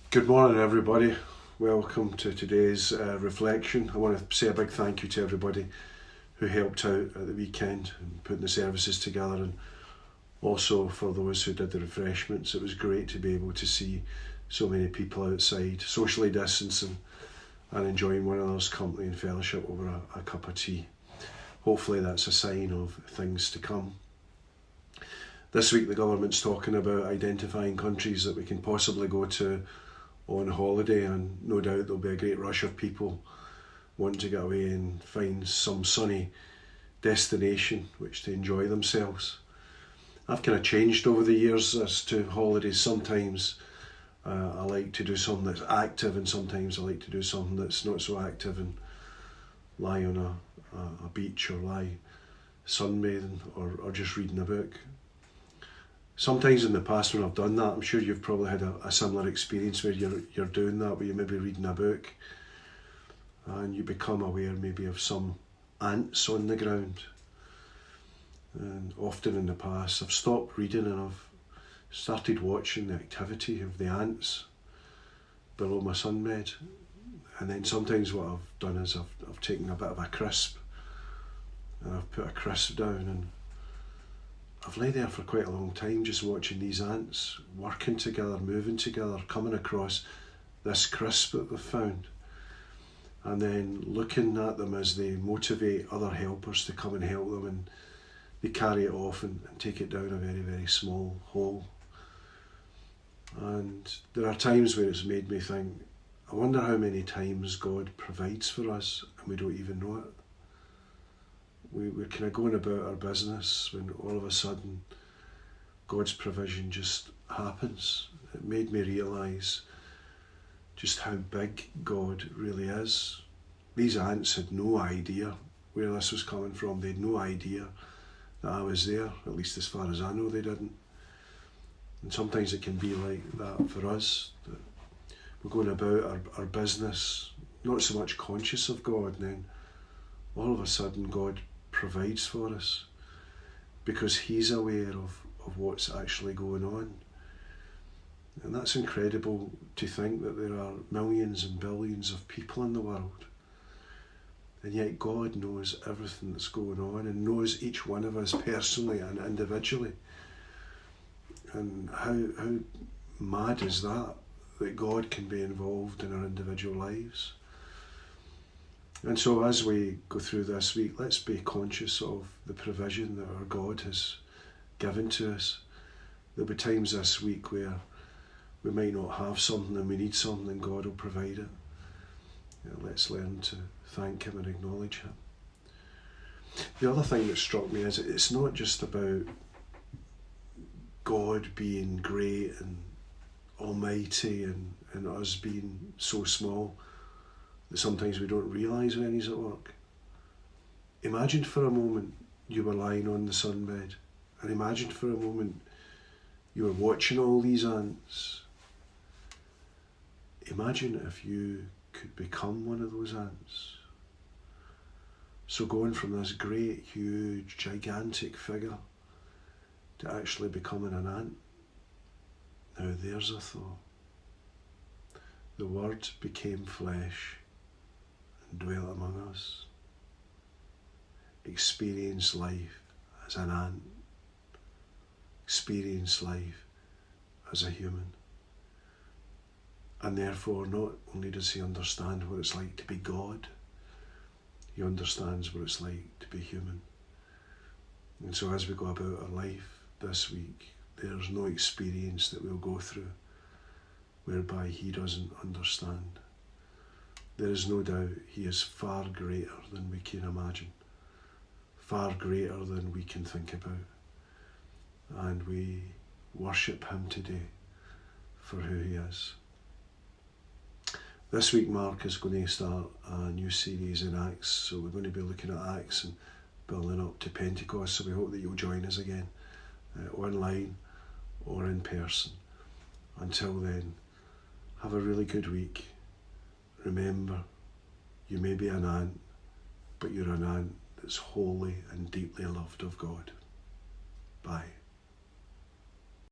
Good morning, everybody. Welcome to today's reflection. I want to say a big thank you to everybody who helped out at the weekend and putting the services together, and also for those who did the refreshments. It was great to be able to see so many people outside, socially distancing and enjoying one another's company and fellowship over a cup of tea. Hopefully that's a sign of things to come. This week the government's talking about identifying countries that we can possibly go to on holiday, and no doubt there'll be a great rush of people wanting to get away and find some sunny destination which to enjoy themselves. I've kind of changed over the years as to holidays. Sometimes I like to do something that's active, and sometimes I like to do something that's not so active and lie on a beach or lie sunbathing or just reading a book. Sometimes in the past when I've done that, I'm sure you've probably had a similar experience where you're doing that, where you're maybe reading a book and you become aware maybe of some ants on the ground. And often in the past I've stopped reading and I've started watching the activity of the ants below my sunbed. And then sometimes what I've done is I've taken a bit of a crisp and I've put a crisp down, and I've lay there for quite a long time just watching these ants working together, moving together, coming across this crisp that they've found, and then looking at them as they motivate other helpers to come and help them, and they carry it off and take it down a very, very small hole. And there are times where it's made me think, I wonder how many times God provides for us and we don't even know it. We're kind of going about our business when all of a sudden God's provision just happens. It made me realise just how big God really is. These ants had no idea where this was coming from. They had no idea that I was there, at least as far as I know they didn't. And sometimes it can be like that for us, that we're going about our business not so much conscious of God, and then all of a sudden God provides for us because He's aware of what's actually going on. And that's incredible to think that there are millions and billions of people in the world, and yet God knows everything that's going on and knows each one of us personally and individually. And how mad is that God can be involved in our individual lives. And so as we go through this week, let's be conscious of the provision that our God has given to us. There'll be times this week where we might not have something and we need something, and God will provide it. Let's learn to thank Him and acknowledge Him. The other thing that struck me is it's not just about God being great and almighty and us being so small that sometimes we don't realise when He's at work. Imagine for a moment you were lying on the sunbed, and imagine for a moment you were watching all these ants. Imagine if you could become one of those ants. So going from this great, huge, gigantic figure to actually becoming an ant. Now there's a thought. The Word became flesh and dwelt among us. Experience life as an ant. Experience life as a human. And therefore, not only does He understand what it's like to be God, He understands what it's like to be human. And so as we go about our life this week, there's no experience that we'll go through whereby He doesn't understand. There is no doubt He is far greater than we can imagine, far greater than we can think about. And we worship Him today for who He is. This week Mark is going to start a new series in Acts, so we're going to be looking at Acts and building up to Pentecost, so we hope that you'll join us again, online or in person. Until then, have a really good week. Remember, you may be an ant, but you're an ant that's holy and deeply loved of God. Bye.